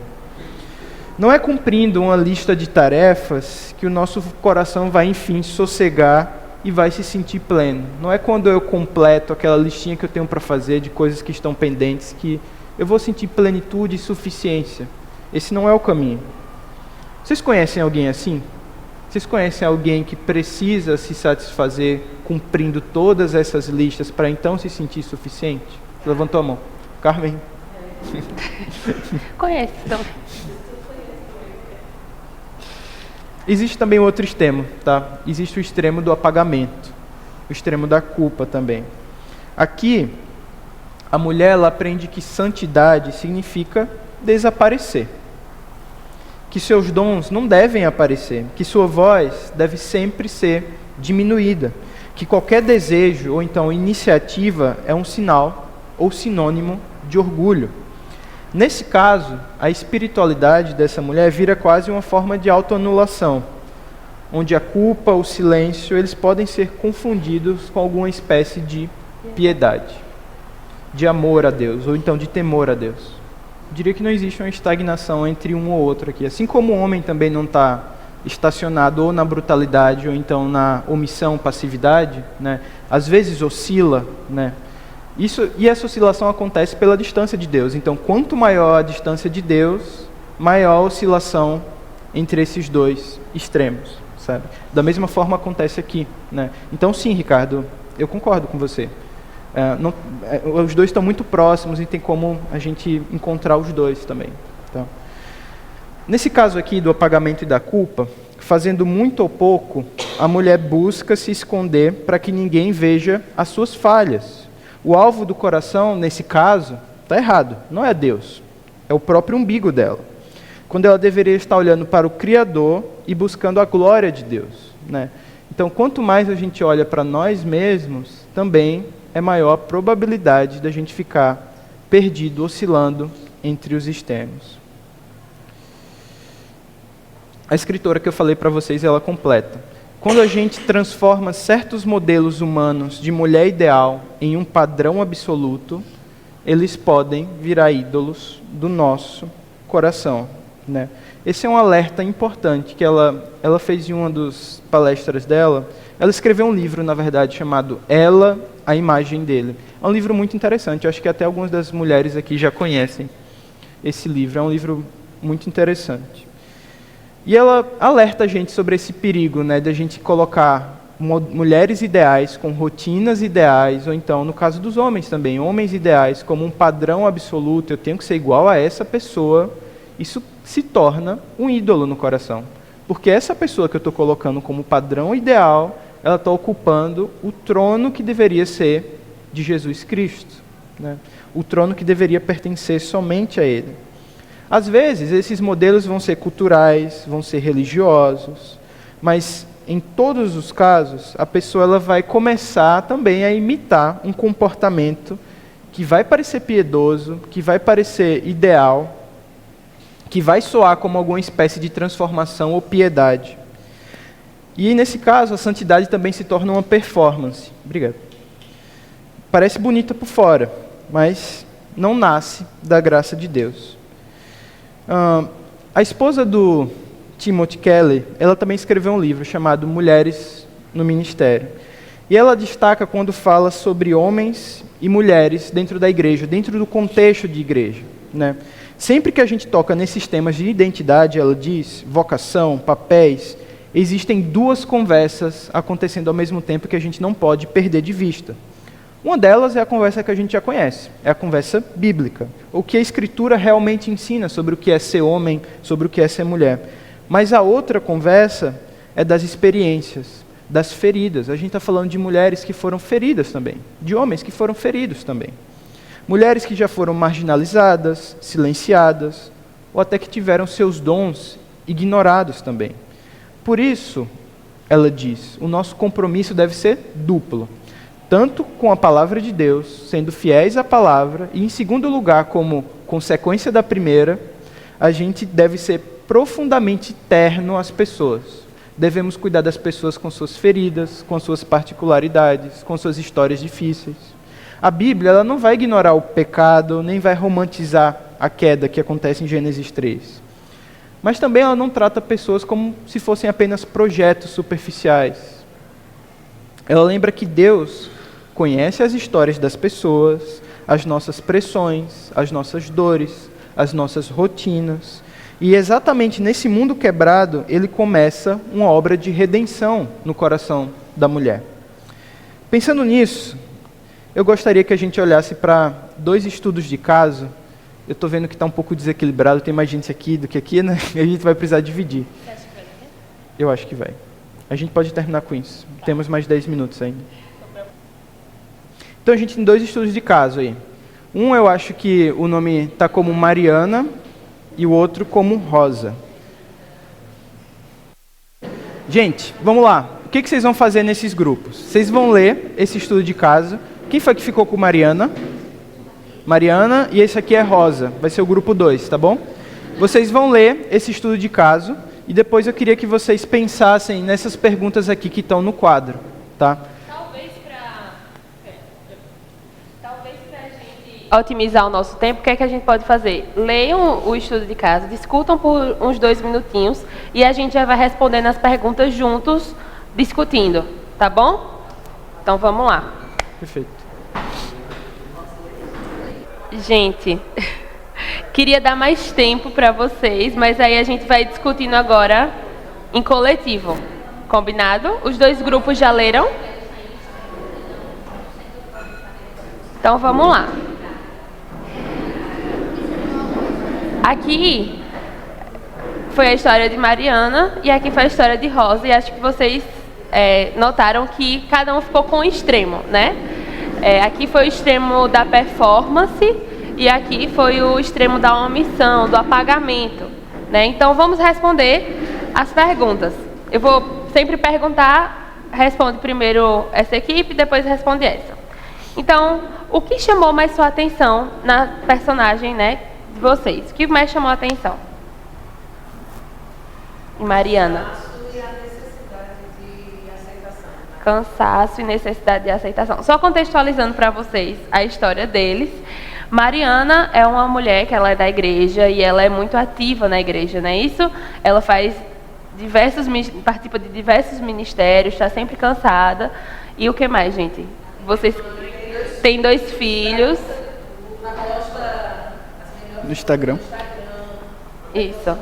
Não é cumprindo uma lista de tarefas que o nosso coração vai, enfim, sossegar e vai se sentir pleno. Não é quando eu completo aquela listinha que eu tenho para fazer de coisas que estão pendentes que eu vou sentir plenitude e suficiência. Esse não é o caminho. Vocês conhecem alguém assim? Vocês conhecem alguém que precisa se satisfazer cumprindo todas essas listas para então se sentir suficiente? Levantou a mão. Carmen? Conhece, então. Existe também outro extremo, tá? Existe o extremo do apagamento, o extremo da culpa também. Aqui, a mulher ela aprende que santidade significa desaparecer, que seus dons não devem aparecer, que sua voz deve sempre ser diminuída, que qualquer desejo ou então iniciativa é um sinal ou sinônimo de orgulho. Nesse caso, a espiritualidade dessa mulher vira quase uma forma de autoanulação, onde a culpa, o silêncio, eles podem ser confundidos com alguma espécie de piedade, de amor a Deus, ou então de temor a Deus. Eu diria que não existe uma estagnação entre um ou outro aqui. Assim como o homem também não está estacionado ou na brutalidade ou então na omissão, passividade, né? Às vezes oscila, né? E essa oscilação acontece pela distância de Deus. Então, quanto maior a distância de Deus, maior a oscilação entre esses 2 extremos, sabe? Da mesma forma acontece aqui, né? Então, sim, Ricardo, eu concordo com você. Os 2 estão muito próximos e tem como a gente encontrar os 2 também. Tá? Nesse caso aqui do apagamento e da culpa, fazendo muito ou pouco, a mulher busca se esconder para que ninguém veja as suas falhas. O alvo do coração, nesse caso, está errado. Não é Deus. É o próprio umbigo dela. Quando ela deveria estar olhando para o Criador e buscando a glória de Deus, né? Então, quanto mais a gente olha para nós mesmos, também é maior a probabilidade da gente ficar perdido, oscilando entre os extremos. A escritora que eu falei para vocês, ela completa. Quando a gente transforma certos modelos humanos de mulher ideal em um padrão absoluto, eles podem virar ídolos do nosso coração, né? Esse é um alerta importante que ela fez em uma das palestras dela. Ela escreveu um livro, na verdade, chamado Ela, a Imagem Dele. É um livro muito interessante, eu acho que até algumas das mulheres aqui já conhecem esse livro. É um livro muito interessante. E ela alerta a gente sobre esse perigo, né, de a gente colocar mulheres ideais com rotinas ideais, ou então, no caso dos homens também, homens ideais como um padrão absoluto, eu tenho que ser igual a essa pessoa. Isso se torna um ídolo no coração. Porque essa pessoa que eu estou colocando como padrão ideal, ela está ocupando o trono que deveria ser de Jesus Cristo, né? O trono que deveria pertencer somente a Ele. Às vezes, esses modelos vão ser culturais, vão ser religiosos, mas em todos os casos, a pessoa ela vai começar também a imitar um comportamento que vai parecer piedoso, que vai parecer ideal, que vai soar como alguma espécie de transformação ou piedade. E nesse caso, a santidade também se torna uma performance. Obrigado. Parece bonita por fora, mas não nasce da graça de Deus. A esposa do Timothy Keller, ela também escreveu um livro chamado Mulheres no Ministério. E ela destaca quando fala sobre homens e mulheres dentro da igreja, dentro do contexto de igreja, né? Sempre que a gente toca nesses temas de identidade, ela diz, vocação, papéis, existem duas conversas acontecendo ao mesmo tempo que a gente não pode perder de vista. Uma delas é a conversa que a gente já conhece, é a conversa bíblica. O que a Escritura realmente ensina sobre o que é ser homem, sobre o que é ser mulher. Mas a outra conversa é das experiências, das feridas. A gente está falando de mulheres que foram feridas também, de homens que foram feridos também. Mulheres que já foram marginalizadas, silenciadas, ou até que tiveram seus dons ignorados também. Por isso, ela diz, o nosso compromisso deve ser duplo. Tanto com a palavra de Deus, sendo fiéis à palavra, e em segundo lugar, como consequência da primeira, a gente deve ser profundamente terno às pessoas. Devemos cuidar das pessoas com suas feridas, com suas particularidades, com suas histórias difíceis. A Bíblia ela não vai ignorar o pecado, nem vai romantizar a queda que acontece em Gênesis 3. Mas também ela não trata pessoas como se fossem apenas projetos superficiais. Ela lembra que Deus conhece as histórias das pessoas, as nossas pressões, as nossas dores, as nossas rotinas. E exatamente nesse mundo quebrado, ele começa uma obra de redenção no coração da mulher. Pensando nisso, eu gostaria que a gente olhasse para 2 estudos de caso. Eu estou vendo que está um pouco desequilibrado, tem mais gente aqui do que aqui, né? E a gente vai precisar dividir. Eu acho que vai. A gente pode terminar com isso. Temos mais 10 minutos ainda. Então a gente tem 2 estudos de caso aí. Um eu acho que o nome está como Mariana e o outro como Rosa. Gente, vamos lá. O que vocês vão fazer nesses grupos? Vocês vão ler esse estudo de caso. Quem foi que ficou com Mariana? Mariana, e esse aqui é Rosa. Vai ser o grupo 2, tá bom? Vocês vão ler esse estudo de caso e depois eu queria que vocês pensassem nessas perguntas aqui que estão no quadro, tá? Talvez para a gente otimizar o nosso tempo, o que é que a gente pode fazer? Leiam o estudo de caso, discutam por uns 2 minutinhos e a gente já vai respondendo as perguntas juntos, discutindo, tá bom? Então vamos lá. Perfeito. Gente, queria dar mais tempo para vocês, mas aí a gente vai discutindo agora em coletivo. Combinado? Os 2 grupos já leram? Então vamos lá. Aqui foi a história de Mariana e aqui foi a história de Rosa. E acho que vocês notaram que cada um ficou com um extremo, né? Aqui foi o extremo da performance e aqui foi o extremo da omissão, do apagamento, né? Então vamos responder as perguntas. Eu vou sempre perguntar, responde primeiro essa equipe, depois responde essa. Então, o que chamou mais sua atenção na personagem, né, de vocês? O que mais chamou a atenção? Mariana. E a necessidade de aceitação. Cansaço e necessidade de aceitação. Só contextualizando para vocês a história deles. Mariana é uma mulher que ela é da igreja e ela é muito ativa na igreja, não é isso? Ela participa de diversos ministérios, está sempre cansada. E o que mais, gente? Vocês têm 2 filhos. No Instagram. Isso.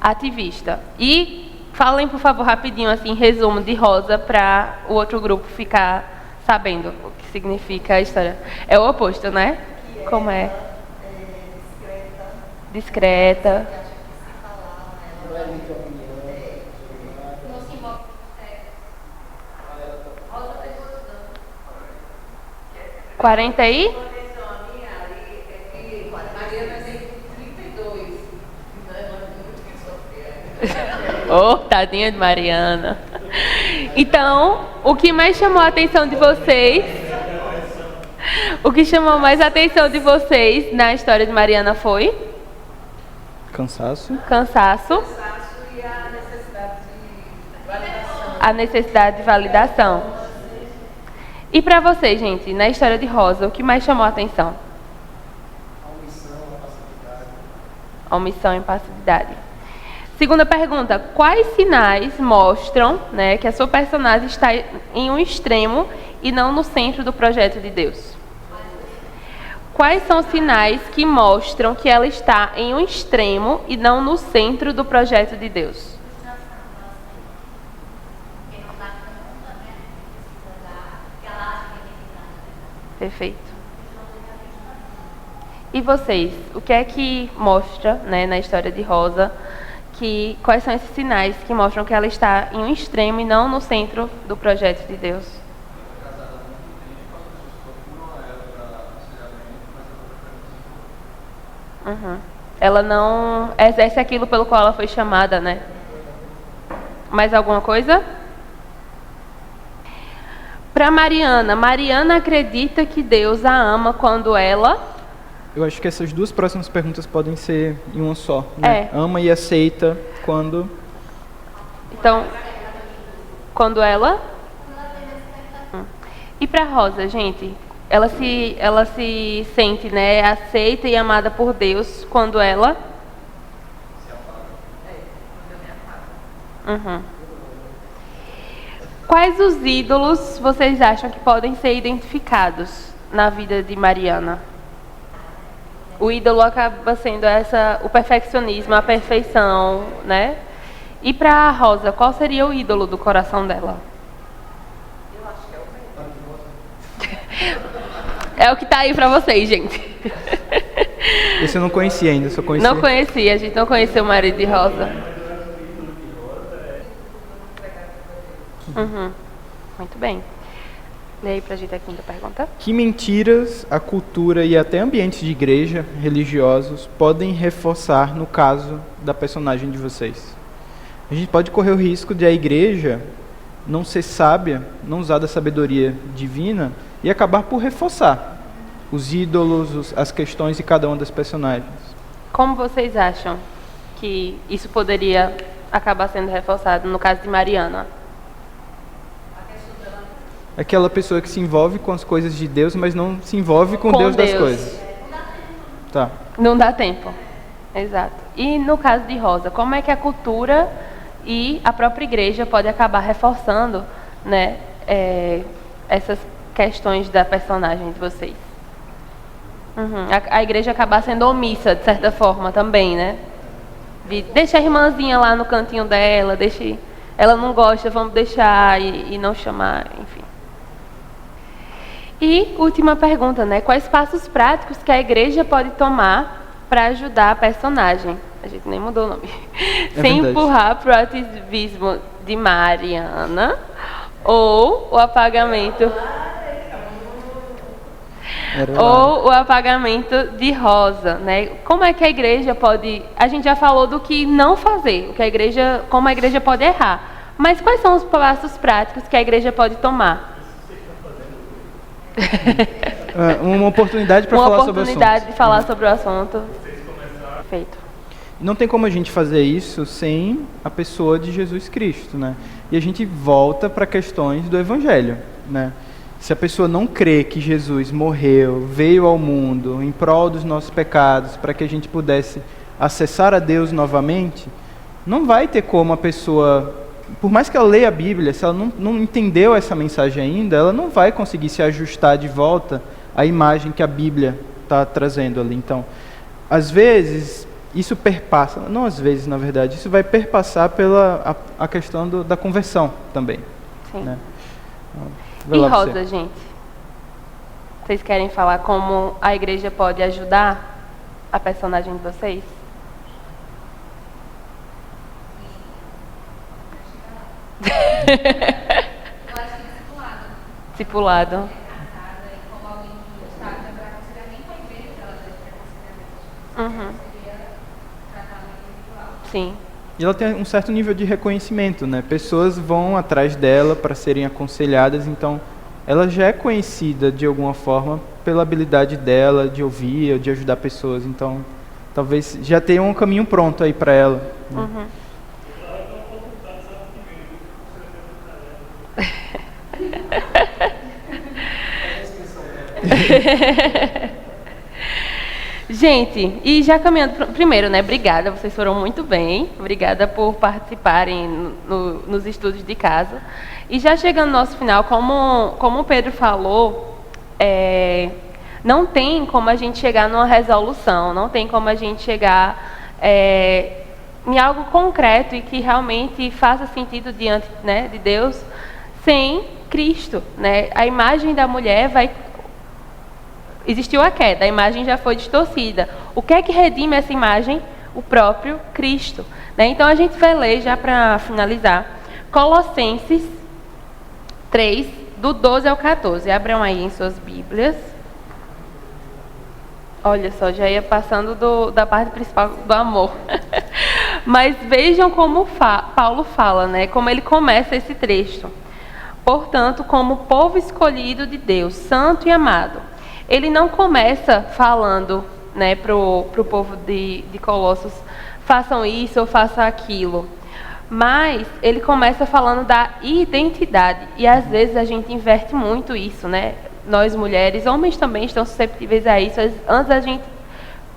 Ativista. E falem, por favor, rapidinho, assim, resumo de Rosa para o outro grupo ficar sabendo o que significa a história. É o oposto, né? Como é? Discreta. Quarenta aí? Oh, tadinha de Mariana. Então, o que mais chamou a atenção de vocês? O que chamou mais a atenção de vocês na história de Mariana foi? Cansaço. Cansaço. E a necessidade de validação. A necessidade de validação. E para vocês, gente, na história de Rosa, o que mais chamou a atenção? A omissão e impassividade. Segunda pergunta, quais sinais mostram, né, que a sua personagem está em um extremo e não no centro do projeto de Deus? Quais são os sinais que mostram que ela está em um extremo e não no centro do projeto de Deus? Perfeito. E vocês, o que é que mostra, né, na história de Rosa, quais são esses sinais que mostram que ela está em um extremo e não no centro do projeto de Deus? Uhum. Ela não exerce aquilo pelo qual ela foi chamada, né? Mais alguma coisa? Para Mariana acredita que Deus a ama quando ela... Eu acho que essas 2 próximas perguntas podem ser em uma só, né? Ama e aceita quando... Então, quando ela... E para Rosa, gente, ela se sente, né, aceita e amada por Deus quando ela... Uhum. Quais os ídolos vocês acham que podem ser identificados na vida de Mariana? O ídolo acaba sendo o perfeccionismo, a perfeição, né? E para a Rosa, qual seria o ídolo do coração dela? Eu acho que é o medo. É o que está aí para vocês, gente. Esse eu não conhecia ainda, só conhecia. Não conhecia, a gente não conheceu o marido de Rosa. Uhum. Muito bem. Lê aí pra gente a quinta pergunta. Que mentiras a cultura e até ambientes de igreja religiosos podem reforçar no caso da personagem de vocês? A gente pode correr o risco de a igreja não ser sábia, não usar da sabedoria divina e acabar por reforçar os ídolos, as questões de cada uma das personagens. Como vocês acham que isso poderia acabar sendo reforçado no caso de Mariana? Aquela pessoa que se envolve com as coisas de Deus, mas não se envolve com Deus das coisas. Tá. Não dá tempo. Exato. E no caso de Rosa, como é que a cultura e a própria igreja pode acabar reforçando, né, essas questões da personagem de vocês? Uhum. A igreja acabar sendo omissa, de certa forma, também, né? Deixa a irmãzinha lá no cantinho dela, ela não gosta, vamos deixar e não chamar, enfim. E última pergunta, né? Quais passos práticos que a igreja pode tomar para ajudar a personagem? A gente nem mudou o nome. Sem empurrar para o ativismo de Mariana ou o apagamento de Rosa, né? Como é que a igreja pode... A gente já falou do que não fazer, como a igreja pode errar. Mas quais são os passos práticos que a igreja pode tomar? Uma oportunidade para falar sobre o assunto. Uma oportunidade de falar sobre o assunto. Perfeito. Não tem como a gente fazer isso sem a pessoa de Jesus Cristo, né? E a gente volta para questões do Evangelho, né? Se a pessoa não crê que Jesus morreu, veio ao mundo em prol dos nossos pecados, para que a gente pudesse acessar a Deus novamente, não vai ter como a pessoa, por mais que ela leia a Bíblia, se ela não entendeu essa mensagem ainda, ela não vai conseguir se ajustar de volta à imagem que a Bíblia está trazendo ali. Então, às vezes, isso perpassa, não às vezes, na verdade, isso vai perpassar pela a questão da conversão também. Sim. Né? E Rosa, gente? Vocês querem falar como a igreja pode ajudar a personagem de vocês? Eu acho que discipulado. Discipulado. Casada e como alguém que está para aconselhar nem com a igreja, ela deve ter aconselhamento. Uhum. Seria tratamento individual. Sim. E ela tem um certo nível de reconhecimento, né? Pessoas vão atrás dela para serem aconselhadas, então ela já é conhecida de alguma forma pela habilidade dela de ouvir ou de ajudar pessoas. Então, talvez já tenha um caminho pronto aí para ela. Né? Uhum. Gente, e já caminhando, primeiro, né, obrigada, vocês foram muito bem, obrigada por participarem nos estudos de casa. E já chegando no nosso final, como o Pedro falou, não tem como a gente chegar numa resolução, não tem como a gente chegar em algo concreto e que realmente faça sentido diante, né, de Deus, sem Cristo, né? A imagem da mulher existiu a queda, a imagem já foi distorcida. O que é que redime essa imagem? O próprio Cristo, né? Então a gente vai ler, já para finalizar, Colossenses 3, do 12 ao 14. Abram aí em suas Bíblias. Olha só, já ia passando da parte principal do amor. Mas vejam como Paulo fala, né? Como ele começa esse trecho. Portanto, como povo escolhido de Deus, santo e amado. Ele não começa falando, né, para o povo de Colossos, façam isso ou façam aquilo. Mas ele começa falando da identidade. E às vezes a gente inverte muito isso, né? Nós mulheres, homens também estão susceptíveis a isso. Antes a gente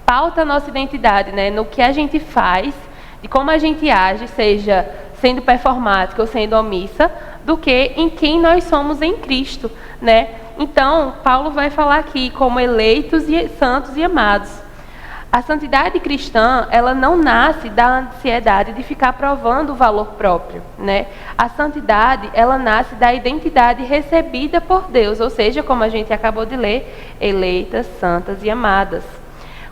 pauta a nossa identidade, né, no que a gente faz, de como a gente age, seja sendo performática ou sendo omissa, do que em quem nós somos em Cristo, né? Então, Paulo vai falar aqui como eleitos e santos e amados. A santidade cristã, ela não nasce da ansiedade de ficar provando o valor próprio, né? A santidade, ela nasce da identidade recebida por Deus, ou seja, como a gente acabou de ler, eleitas, santas e amadas.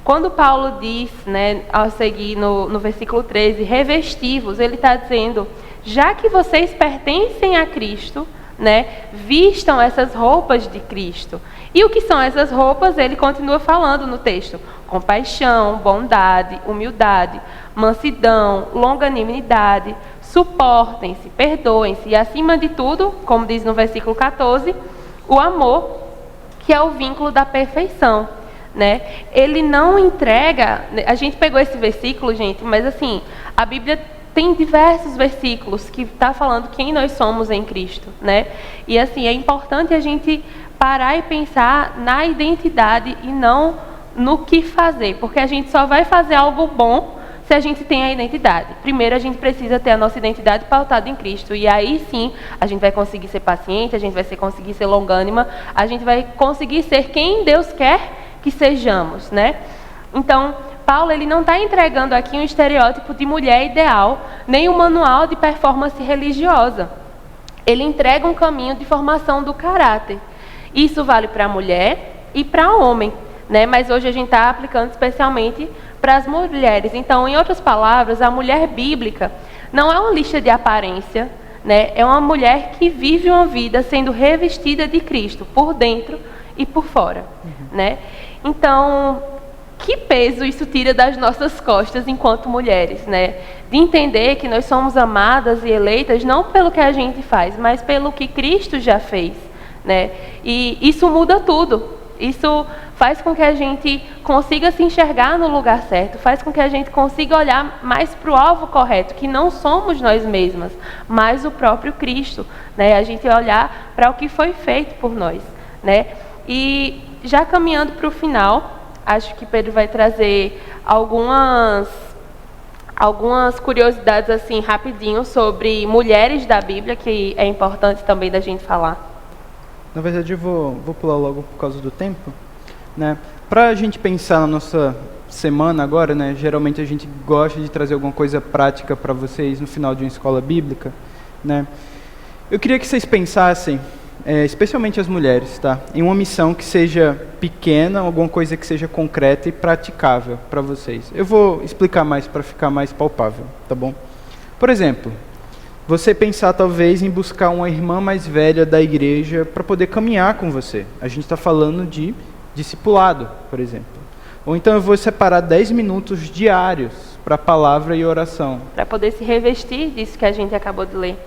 Quando Paulo diz, né, ao seguir no versículo 13, revestivos, ele está dizendo, já que vocês pertencem a Cristo, né, vistam essas roupas de Cristo. E o que são essas roupas? Ele continua falando no texto. Compaixão, bondade, humildade, mansidão, longanimidade, suportem-se, perdoem-se. E acima de tudo, como diz no versículo 14, o amor, que é o vínculo da perfeição. Né? Ele não entrega... A gente pegou esse versículo, gente, mas assim, a Bíblia tem diversos versículos que está falando quem nós somos em Cristo, né? E assim, é importante a gente parar e pensar na identidade e não no que fazer, porque a gente só vai fazer algo bom se a gente tem a identidade. Primeiro, a gente precisa ter a nossa identidade pautada em Cristo, e aí sim, a gente vai conseguir ser paciente, a gente vai conseguir ser longânima, a gente vai conseguir ser quem Deus quer que sejamos, né? Então, Paulo, ele não está entregando aqui um estereótipo de mulher ideal, nem um manual de performance religiosa. Ele entrega um caminho de formação do caráter. Isso vale para a mulher e para o homem, né? Mas hoje a gente está aplicando especialmente para as mulheres. Então, em outras palavras, a mulher bíblica não é uma lista de aparência, né? É uma mulher que vive uma vida sendo revestida de Cristo, por dentro e por fora, né? Então, que peso isso tira das nossas costas enquanto mulheres, né? De entender que nós somos amadas e eleitas não pelo que a gente faz, mas pelo que Cristo já fez, né? E isso muda tudo. Isso faz com que a gente consiga se enxergar no lugar certo, faz com que a gente consiga olhar mais para o alvo correto, que não somos nós mesmas, mas o próprio Cristo, né? A gente olhar para o que foi feito por nós, né? E já caminhando para o final, acho que Pedro vai trazer algumas curiosidades assim rapidinho sobre mulheres da Bíblia, que é importante também da gente falar. Na verdade, eu vou pular logo por causa do tempo, né? Para a gente pensar na nossa semana agora, né? Geralmente a gente gosta de trazer alguma coisa prática para vocês no final de uma escola bíblica, né? Eu queria que vocês pensassem, especialmente as mulheres, tá? Em uma missão que seja pequena, alguma coisa que seja concreta e praticável para vocês. Eu vou explicar mais para ficar mais palpável, tá bom? Por exemplo, você pensar talvez em buscar uma irmã mais velha da igreja para poder caminhar com você. A gente está falando de discipulado, por exemplo. Ou então eu vou separar 10 minutos diários para a palavra e oração. Para poder se revestir disso que a gente acabou de ler.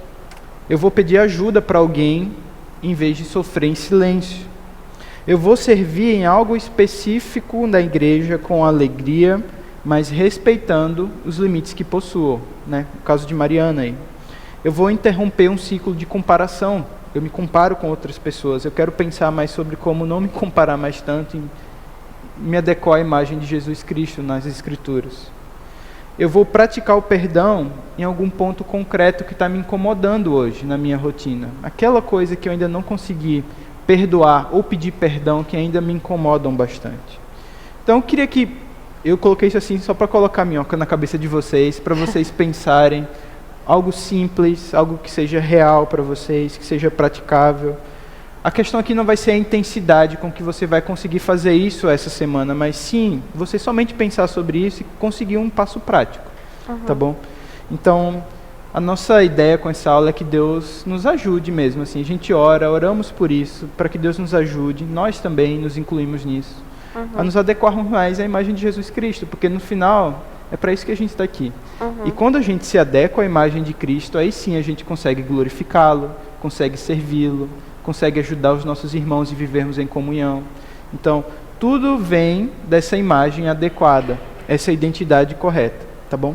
Eu vou pedir ajuda para alguém em vez de sofrer em silêncio. Eu vou servir em algo específico da igreja com alegria, mas respeitando os limites que possuo, né? No caso de Mariana aí. Eu vou interromper um ciclo de comparação. Eu me comparo com outras pessoas. Eu quero pensar mais sobre como não me comparar mais tanto e me adequar à imagem de Jesus Cristo nas Escrituras. Eu vou praticar o perdão em algum ponto concreto que está me incomodando hoje na minha rotina. Aquela coisa que eu ainda não consegui perdoar ou pedir perdão que ainda me incomodam bastante. Então eu queria que... Eu coloquei isso assim só para colocar minhoca na cabeça de vocês, para vocês pensarem algo simples, algo que seja real para vocês, que seja praticável. A questão aqui não vai ser a intensidade com que você vai conseguir fazer isso essa semana, mas sim, você somente pensar sobre isso e conseguir um passo prático, tá bom? Então, a nossa ideia com essa aula é que Deus nos ajude mesmo, assim, a gente oramos por isso, para que Deus nos ajude, nós também nos incluímos nisso, a nos adequarmos mais à imagem de Jesus Cristo, porque no final é para isso que a gente está aqui. E quando a gente se adequa à imagem de Cristo, aí sim a gente consegue glorificá-lo, consegue servi-lo, consegue ajudar os nossos irmãos e vivermos em comunhão. Então, tudo vem dessa imagem adequada, essa identidade correta, tá bom?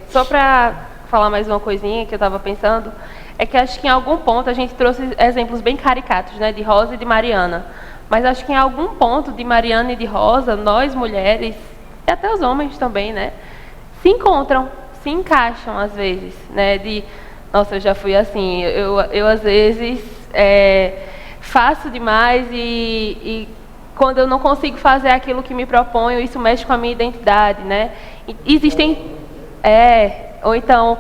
Só para falar mais uma coisinha que eu estava pensando, é que acho que em algum ponto a gente trouxe exemplos bem caricatos, né, de Rosa e de Mariana. Mas acho que em algum ponto de Mariana e de Rosa, nós mulheres, e até os homens também, né, se encontram, se encaixam às vezes, né, nossa, eu já fui assim, eu às vezes faço demais e quando eu não consigo fazer aquilo que me proponho, isso mexe com a minha identidade, né? Ou então,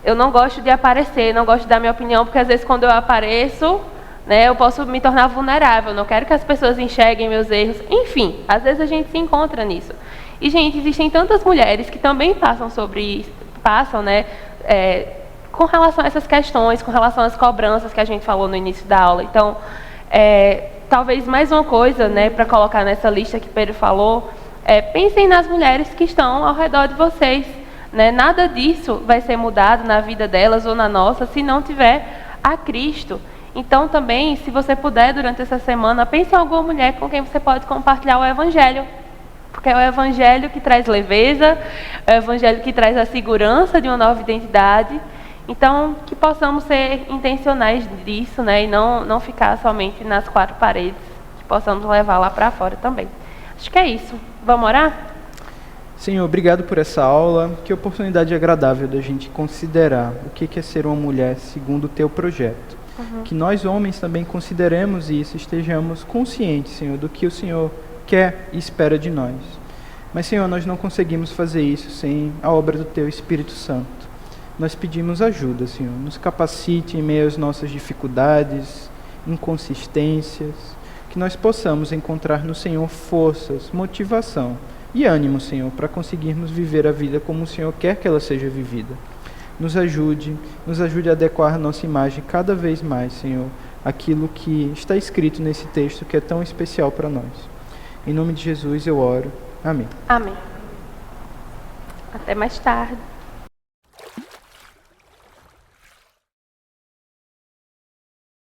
eu não gosto de aparecer, não gosto de dar minha opinião, porque às vezes quando eu apareço, né, eu posso me tornar vulnerável, não quero que as pessoas enxerguem meus erros, enfim, às vezes a gente se encontra nisso. E, gente, existem tantas mulheres que também passam, né, com relação a essas questões, com relação às cobranças que a gente falou no início da aula. Então, talvez mais uma coisa, né, para colocar nessa lista que Pedro falou, pensem nas mulheres que estão ao redor de vocês, né? Nada disso vai ser mudado na vida delas ou na nossa se não tiver a Cristo. Então, também, se você puder, durante essa semana, pense em alguma mulher com quem você pode compartilhar o Evangelho. Porque é o Evangelho que traz leveza, é o Evangelho que traz a segurança de uma nova identidade. Então, que possamos ser intencionais disso, né? E não ficar somente nas quatro paredes, que possamos levar lá para fora também. Acho que é isso. Vamos orar? Senhor, obrigado por essa aula. Que oportunidade agradável da gente considerar o que é ser uma mulher segundo o teu projeto. Que nós homens também consideremos isso, estejamos conscientes, Senhor, do que o Senhor quer e espera de nós. Mas, Senhor, nós não conseguimos fazer isso sem a obra do teu Espírito Santo. Nós pedimos ajuda, Senhor. Nos capacite em meio às nossas dificuldades, inconsistências, que nós possamos encontrar no Senhor forças, motivação e ânimo, Senhor, para conseguirmos viver a vida como o Senhor quer que ela seja vivida. Nos ajude a adequar a nossa imagem cada vez mais, Senhor, aquilo que está escrito nesse texto que é tão especial para nós. Em nome de Jesus eu oro. Amém. Amém. Até mais tarde.